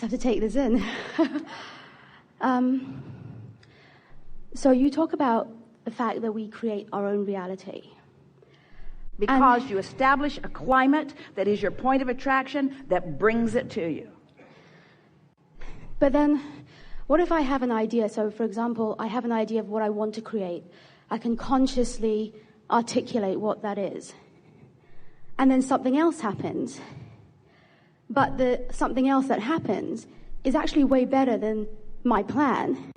have to take this in. So you talk about the fact that we create our own reality. Because you establish a climate that is your point of attraction that brings it to you. But then, what if I have an idea? So, for example, I have an idea of what I want to create. I can consciously articulate what that is. And then something else happens. But the something else that happens is actually way better than my plan.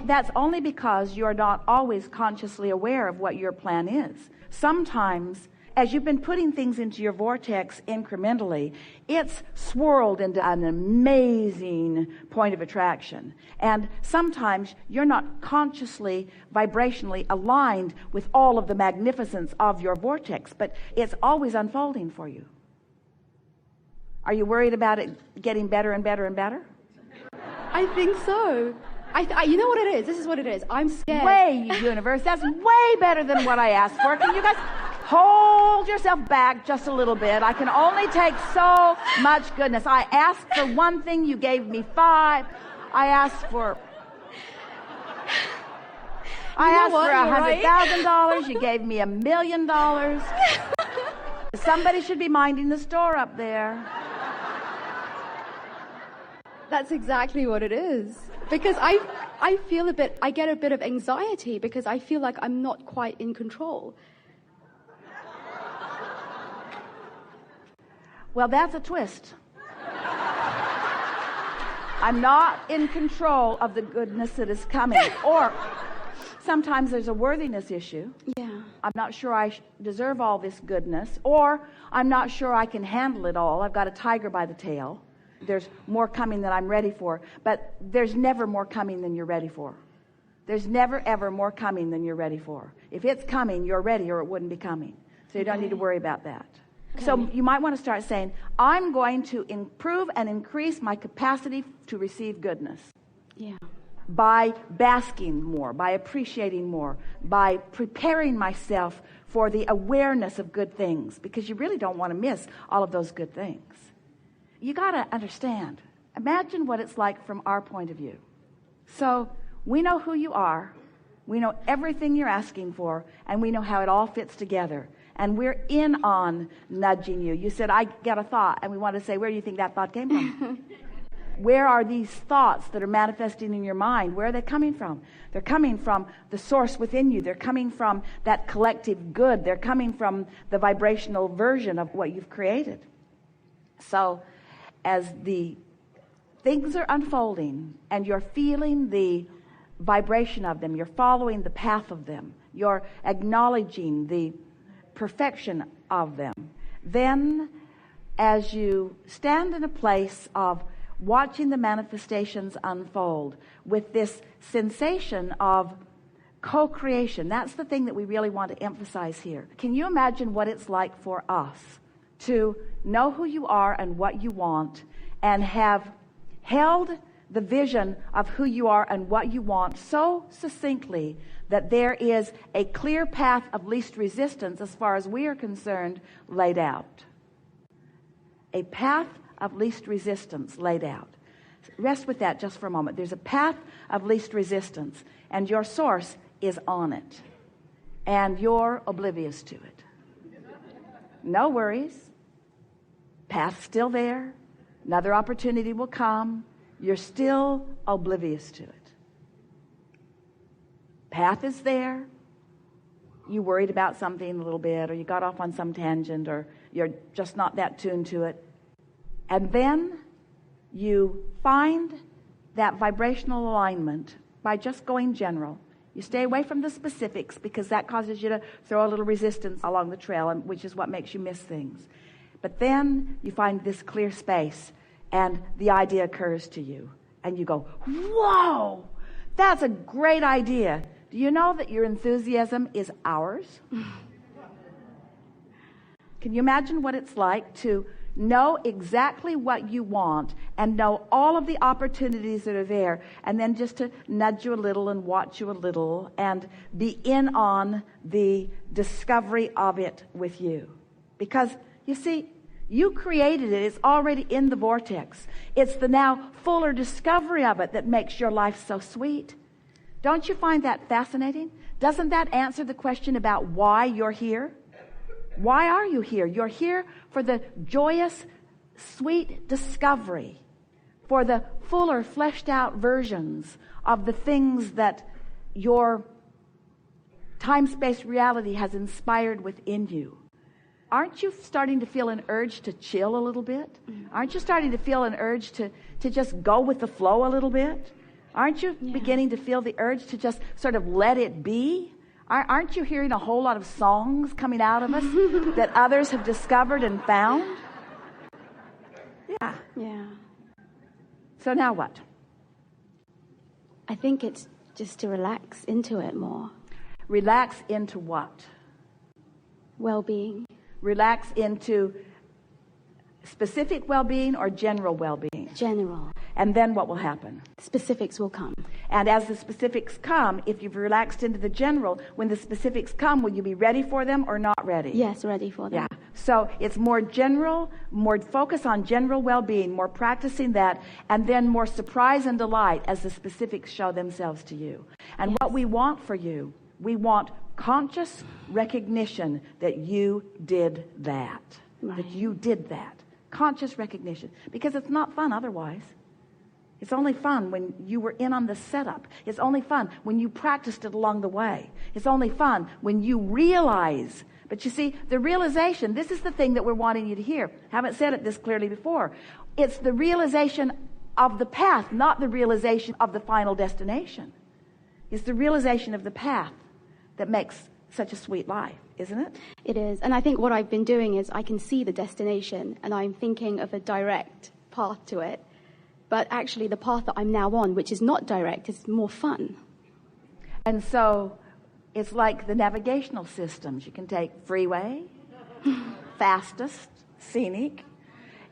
That's only because you're not always consciously aware of what your plan is. Sometimes, as you've been putting things into your vortex incrementally, it's swirled into an amazing point of attraction. And sometimes you're not consciously, vibrationally aligned with all of the magnificence of your vortex, but it's always unfolding for you. Are you worried about it getting better and better and better? I think so. You know what it is? This is what it is. I'm scared. Way, universe. That's way better than what I asked for. Can you guys hold yourself back just a little bit? I can only take so much goodness. I asked for one thing. You gave me 5. I asked for $100,000. You gave me $1 million. Somebody should be minding the store up there. That's exactly what it is. Because I get a bit of anxiety because I feel like I'm not quite in control. Well, that's a twist. I'm not in control of the goodness that is coming. Or sometimes there's a worthiness issue. Yeah. I'm not sure I deserve all this goodness. Or I'm not sure I can handle it all. I've got a tiger by the tail. There's more coming than I'm ready for. But there's never more coming than you're ready for. There's never, ever more coming than you're ready for. If it's coming, you're ready or it wouldn't be coming. So you don't need to worry about that. Okay. So you might want to start saying, I'm going to improve and increase my capacity to receive goodness. Yeah. By basking more, by appreciating more, by preparing myself for the awareness of good things, because you really don't want to miss all of those good things. You got to understand. Imagine what it's like from our point of view. So we know who you are. We know everything you're asking for, and we know how it all fits together. And we're in on nudging you. You said, I got a thought, and we want to say, where do you think that thought came from? Where are these thoughts that are manifesting in your mind? Where are they coming from? They're coming from the source within you. They're coming from that collective good. They're coming from the vibrational version of what you've created. So as the things are unfolding and you're feeling the vibration of them, you're following the path of them, you're acknowledging the perfection of them, then as you stand in a place of watching the manifestations unfold with this sensation of co-creation, that's the thing that we really want to emphasize here. Can you imagine what it's like for us to know who you are and what you want, and have held the vision of who you are and what you want so succinctly that there is a clear path of least resistance, as far as we are concerned, laid out. A path of least resistance laid out. Rest with that just for a moment. There's a path of least resistance, and your source is on it, and you're oblivious to it. No worries. Path's still there. Another opportunity will come. You're still oblivious to it. Path is there. You worried about something a little bit, or you got off on some tangent, or you're just not that tuned to it. And then you find that vibrational alignment by just going general. You stay away from the specifics, because that causes you to throw a little resistance along the trail, which is what makes you miss things. But then you find this clear space, and the idea occurs to you, and you go, whoa, that's a great idea. Do you know that your enthusiasm is ours? Can you imagine what it's like to know exactly what you want and know all of the opportunities that are there, and then just to nudge you a little and watch you a little and be in on the discovery of it with you? Because, you see, You created it. It's already in the vortex. It's the now fuller discovery of it that makes your life so sweet. Don't you find that fascinating? Doesn't that answer the question about why you're here? Why are you here? You're here for the joyous, sweet discovery, for the fuller, fleshed out versions of the things that your time-space reality has inspired within you. Aren't you starting to feel an urge to chill a little bit? Aren't you starting to feel an urge to just go with the flow a little bit? Aren't you beginning to feel the urge to just sort of let it be? Aren't you hearing a whole lot of songs coming out of us that others have discovered and found? Yeah. Yeah. So now what? I think it's just to relax into it more. Relax into what? Well-being. Relax into specific well-being or general well-being? General. And then what will happen? Specifics will come. And as the specifics come, if you've relaxed into the general, when the specifics come, will you be ready for them or not ready? Yes, ready for them. Yeah. So it's more general, more focus on general well-being, more practicing that, and then more surprise and delight as the specifics show themselves to you. And what we want for you, we want conscious recognition that you did that. Right. That you did that. Conscious recognition. Because it's not fun otherwise. It's only fun when you were in on the setup. It's only fun when you practiced it along the way. It's only fun when you realize. But you see, the realization, this is the thing that we're wanting you to hear. Haven't said it this clearly before. It's the realization of the path, not the realization of the final destination. It's the realization of the path that makes such a sweet life, isn't it? It is. And I think what I've been doing is I can see the destination and I'm thinking of a direct path to it. But actually the path that I'm now on, which is not direct, is more fun. And so it's like the navigational systems. You can take freeway, fastest, scenic.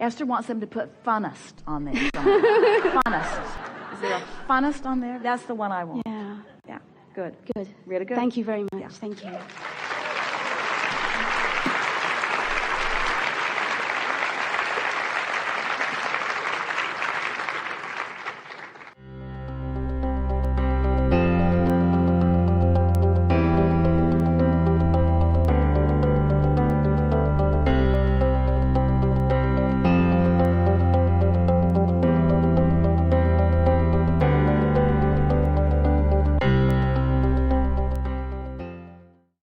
Esther wants them to put funnest on there. Funnest. Is there a funnest on there? That's the one I want. Yeah. Yeah. Good. Good. Really good. Thank you very much. Yeah. Thank you.